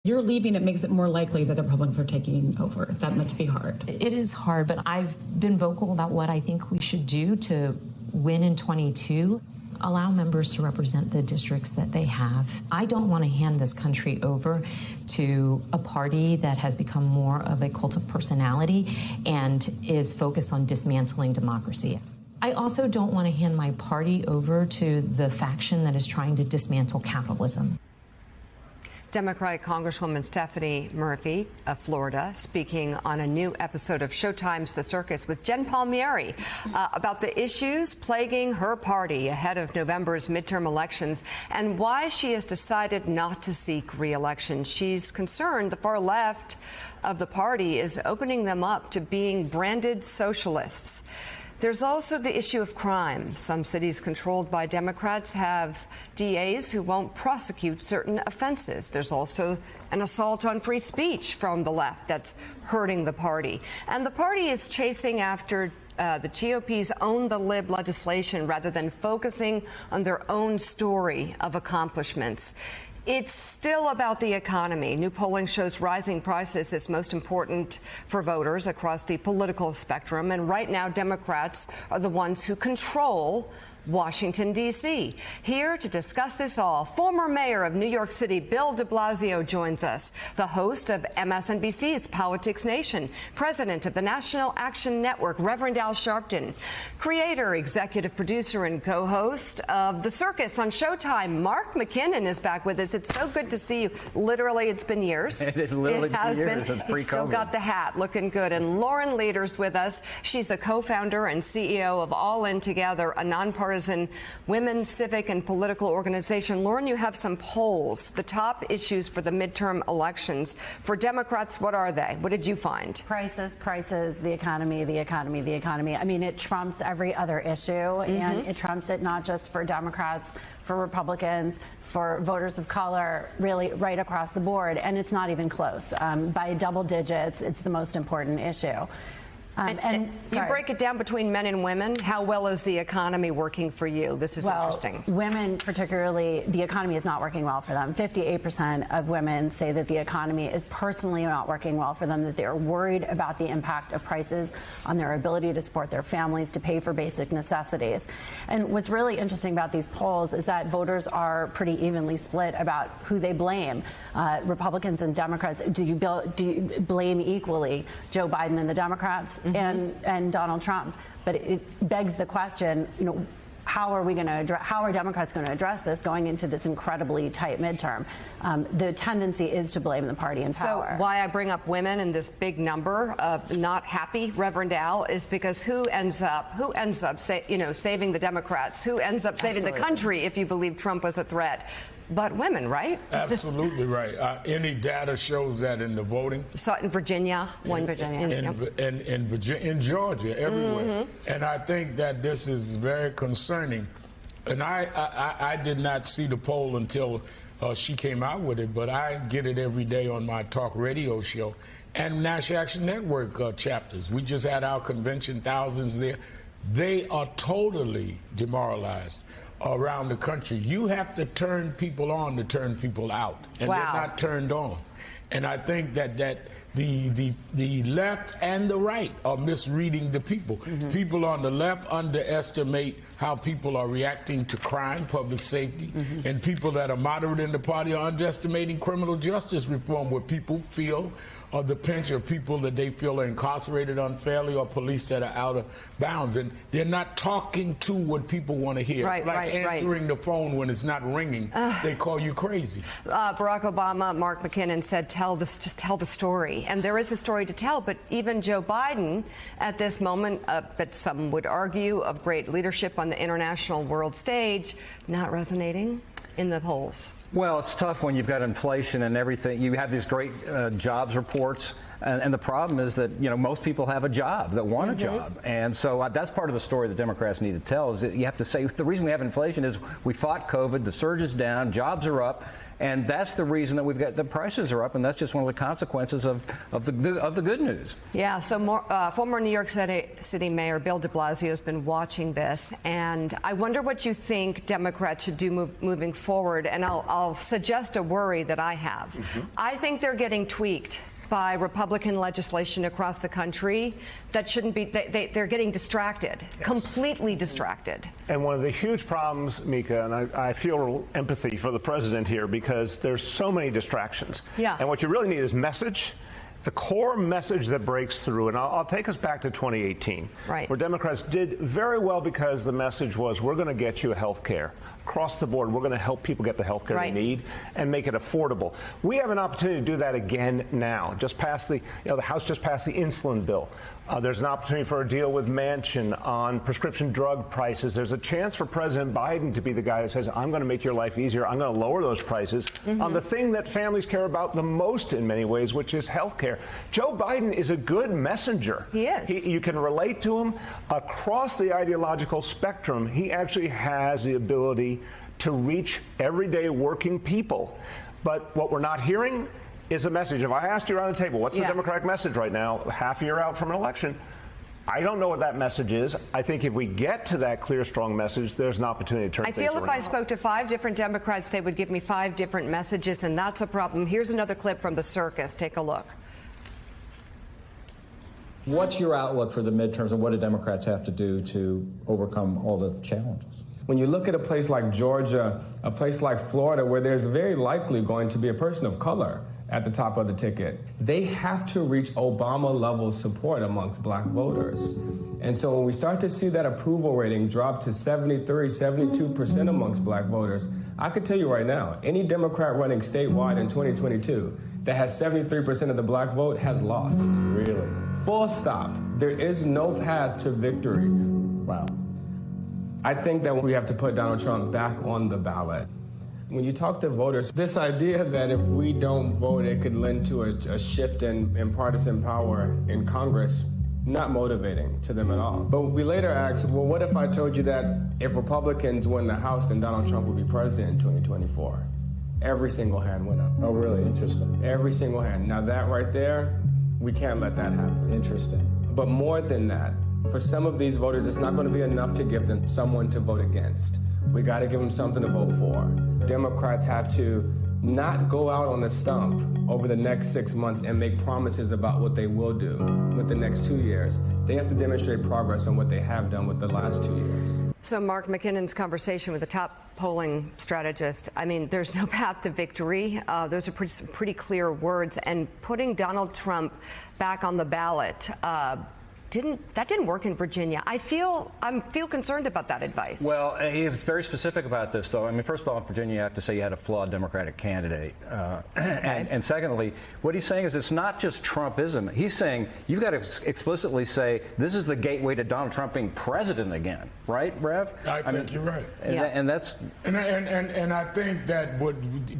You're leaving, it makes it more likely that the Republicans are taking over. That must be hard. It is hard, but I've been vocal about what I think we should do to win in 22. Allow members to represent the districts that they have. I don't want to hand this country over to a party that has become more of a cult of personality and is focused on dismantling democracy. I also don't want to hand my party over to the faction that is trying to dismantle capitalism. Democratic Congresswoman Stephanie Murphy of Florida speaking on a new episode of Showtime's The Circus with Jen Palmieri about the issues plaguing her party ahead of November's midterm elections and why she has decided not to seek re-election. She's concerned the far left of the party is opening them up to being branded socialists. There's also the issue of crime. Some cities controlled by Democrats have DAs who won't prosecute certain offenses. There's also an assault on free speech from the left that's hurting the party. And the party is chasing after the GOP's Own the Lib legislation rather than focusing on their own story of accomplishments. It's still about the economy. New polling shows rising prices is most important for voters across the political spectrum. And right now, Democrats are the ones who control Washington, D.C. Here to discuss this all, former mayor of New York City, Bill de Blasio, joins us, the host of MSNBC's Politics Nation, president of the National Action Network, Reverend Al Sharpton, creator, executive producer, and co-host of The Circus on Showtime, Mark McKinnon is back with us. It's so good to see you. Literally, it's been years. It has been. Since pre-COVID. You still got the hat, looking good. And Lauren Leader's with us. She's the co-founder and CEO of All In Together, a nonpartisan women's civic and political organization. Lauren, you have some polls. The top issues for the midterm elections. For Democrats, what are they? What did you find? Prices, the economy, the economy, the economy. I mean, it trumps every other issue, and it trumps it not just for Democrats, for Republicans, for voters of color, really right across the board. And it's not even close. By double digits, it's the most important issue. And you break it down between men and women. How well is the economy working for you? This is interesting. Women, particularly, the economy is not working well for them. 58% of women say that the economy is personally not working well for them, that they are worried about the impact of prices on their ability to support their families, to pay for basic necessities. And what's really interesting about these polls is that voters are pretty evenly split about who they blame. Republicans and Democrats, do you blame equally Joe Biden and the Democrats and Donald Trump? But it begs the question, how are Democrats going to address this going into this incredibly tight midterm? The tendency is to blame the party in power. So why I bring up women in this big number of not happy, Reverend Al, is because who ends up saving the Democrats? Who ends up saving the country if you believe Trump was a threat? But women, right? Absolutely right. Any data shows that in the voting. Saw it in Virginia, in Georgia, everywhere. And I think that this is very concerning. And I did not see the poll until she came out with it, but I get it every day on my talk radio show and National Action Network chapters. We just had our convention, thousands there. They are totally demoralized around the country. You have to turn people on to turn people out, and they're not turned on. And I think that the left and the right are misreading the people. People on the left underestimate how people are reacting to crime, public safety, and people that are moderate in the party are underestimating criminal justice reform, where people feel the pinch of people that they feel are incarcerated unfairly or police that are out of bounds. And they're not talking to what people want to hear. It's like answering the phone when it's not ringing. They call you crazy. Barack Obama, Mark McKinnon said, just tell the story. And there is a story to tell, but even Joe Biden at this moment, but some would argue, of great leadership on the international world stage, not resonating in the polls. Well, it's tough when you've got inflation and everything. You have these great jobs reports. And the problem is that, most people have a job, that want a job. And so that's part of the story that Democrats need to tell, is that you have to say the reason we have inflation is we fought COVID, the surge is down, jobs are up, And that's the reason that we've got the prices are up, and that's just one of the consequences of the good news. Yeah, so former New York City Mayor Bill de Blasio has been watching this, and I wonder what you think Democrats should do moving forward. And I'll suggest a worry that I have. I think they're getting tweaked by Republican legislation across the country that shouldn't be. They're getting distracted, completely distracted. And one of the huge problems, Mika, and I feel empathy for the president here because there's so many distractions. Yeah. And what you really need is message. The core message that breaks through, and I'll take us back to 2018, right, where Democrats did very well because the message was, we're going to get you health care. Across the board, we're going to help people get the health care they need and make it affordable. We have an opportunity to do that again now. Just passed the House just passed the insulin bill. There's an opportunity for a deal with Manchin on prescription drug prices. There's a chance for President Biden to be the guy that says, I'm going to make your life easier. I'm going to lower those prices on the thing that families care about the most in many ways, which is health care. Joe Biden is a good messenger. He is. You can relate to him across the ideological spectrum. He actually has the ability to reach everyday working people. But what we're not hearing is a message. If I asked you around the table, what's the Democratic message right now, half a year out from an election? I don't know what that message is. I think if we get to that clear, strong message, there's an opportunity to turn things around. I feel if I spoke to 5 different Democrats, they would give me 5 different messages, and that's a problem. Here's another clip from the circus. Take a look. What's your outlook for the midterms, and what do Democrats have to do to overcome all the challenges? When you look at a place like Georgia, a place like Florida, where there's very likely going to be a person of color at the top of the ticket, they have to reach Obama-level support amongst black voters. And so when we start to see that approval rating drop to 73, 72% amongst black voters, I could tell you right now, any Democrat running statewide in 2022 that has 73% of the black vote has lost. Really? Full stop. There is no path to victory. Wow. I think that we have to put Donald Trump back on the ballot. When you talk to voters, this idea that if we don't vote, it could lend to a shift in partisan power in Congress, not motivating to them at all. But we later asked, well, what if I told you that if Republicans win the House, then Donald Trump would be president in 2024? Every single hand went up. Oh, really? Interesting. Every single hand. Now that right there, we can't let that happen. Interesting. But more than that, for some of these voters, it's not going to be enough to give them someone to vote against. We got to give them something to vote for. Democrats have to not go out on a stump over the next 6 months and make promises about what they will do with the next 2 years. They have to demonstrate progress on what they have done with the last 2 years. So Mark McKinnon's conversation with the top polling strategist, I mean, there's no path to victory. Those are pretty clear words. And putting Donald Trump back on the ballot, that didn't work in Virginia. I feel concerned about that advice. Well, he was very specific about this, though. I mean, first of all, in Virginia, you have to say you had a flawed Democratic candidate. And secondly, what he's saying is it's not just Trumpism. He's saying you've got to explicitly say this is the gateway to Donald Trump being president again, right, Rev? I think you're right. And that's and I think that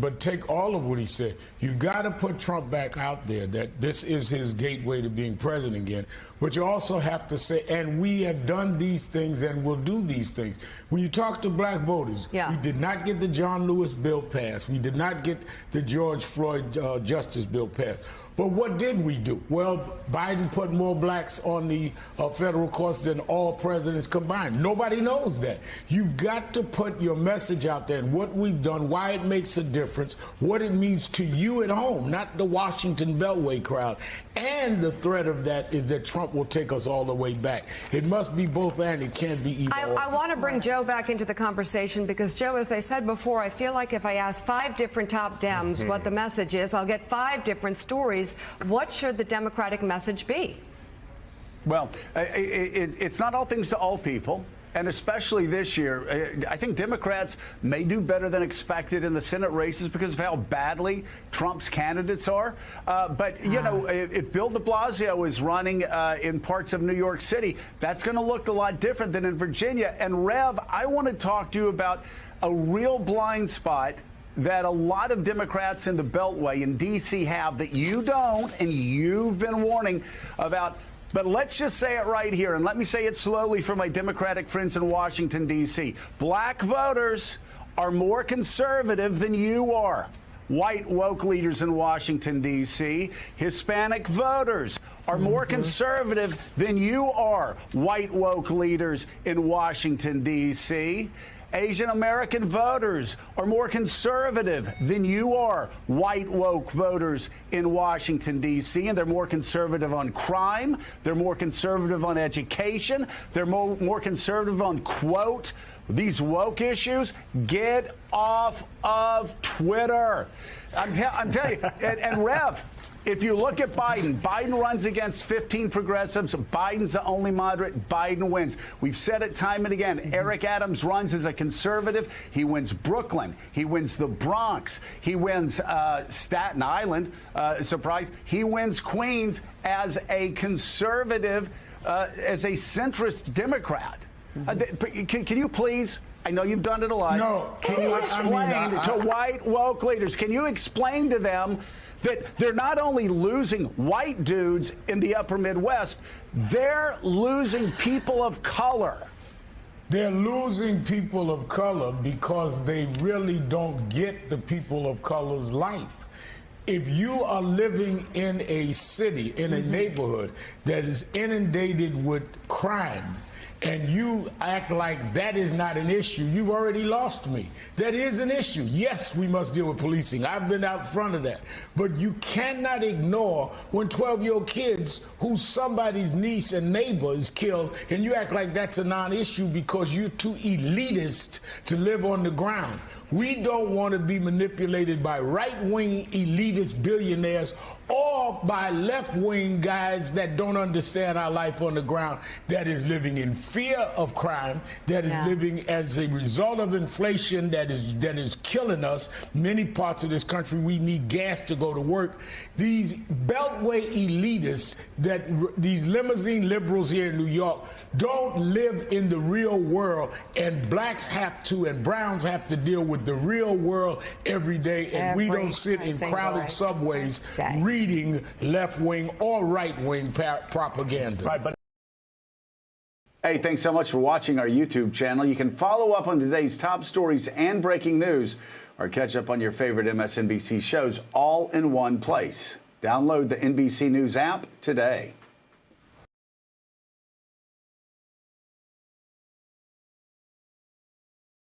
but take all of what he said. You've got to put Trump back out there that this is his gateway to being president again. But you also have to say, and we have done these things and will do these things. When you talk to black voters, we did not get the John Lewis bill passed. We did not get the George Floyd justice bill passed. But what did we do? Well, Biden put more blacks on the federal courts than all presidents combined. Nobody knows that. You've got to put your message out there and what we've done, why it makes a difference, what it means to you at home, not the Washington Beltway crowd. And the threat of that is that Trump will take us all the way back. It must be both and it can't be either. I want to bring Joe back into the conversation because, Joe, as I said before, I feel like if I ask 5 different top Dems what the message is, I'll get 5 different stories. What should the Democratic message be? Well, it's not all things to all people. And especially this year, I think Democrats may do better than expected in the Senate races because of how badly Trump's candidates are. But, you know, if Bill de Blasio is running in parts of New York City, that's going to look a lot different than in Virginia. And, Rev, I want to talk to you about a real blind spot that a lot of Democrats in the Beltway in D.C. have that you don't, and you've been warning about. But let's just say it right here, and let me say it slowly for my Democratic friends in Washington, D.C. Black voters are more conservative than you are. white woke leaders in Washington, D.C. Hispanic voters are more conservative than you are, white woke leaders in Washington, D.C. Asian American voters are more conservative than you are, white woke voters in Washington, D.C., and they're more conservative on crime. They're more conservative on education. They're more conservative on, quote, these woke issues. Get off of Twitter. I'm telling you. And Rev, if you look at Biden, Biden runs against 15 progressives. Biden's the only moderate. Biden wins. We've said it time and again. Eric Adams runs as a conservative. He wins Brooklyn. He wins the Bronx. He wins Staten Island. Surprise. He wins Queens as a conservative, as a centrist Democrat. Can you please? I know you've done it a lot. No. Can you explain to white woke leaders? Can you explain to them that they're not only losing white dudes in the upper Midwest, they're losing people of color? They're losing people of color because they really don't get the people of color's life. If you are living in a city, in a neighborhood that is inundated with crime, and you act like that is not an issue, you've already lost me. That is an issue. Yes, we must deal with policing. I've been out front of that. But you cannot ignore when 12-year-old kids whose somebody's niece and neighbor is killed, and you act like that's a non-issue because you're too elitist to live on the ground. We don't want to be manipulated by right-wing elitist billionaires or by left-wing guys that don't understand our life on the ground, that is living in fear of crime, that is living as a result of inflation that is killing us. Many parts of this country, we need gas to go to work. These beltway elitists, these limousine liberals here in New York, don't live in the real world, and blacks have to, and browns have to deal with the real world every day, and we don't sit in crowded subways reading left-wing or right-wing propaganda. Right, but hey, thanks so much for watching our YouTube channel. You can follow up on today's top stories and breaking news, or catch up on your favorite MSNBC shows all in one place. Download the NBC News app today.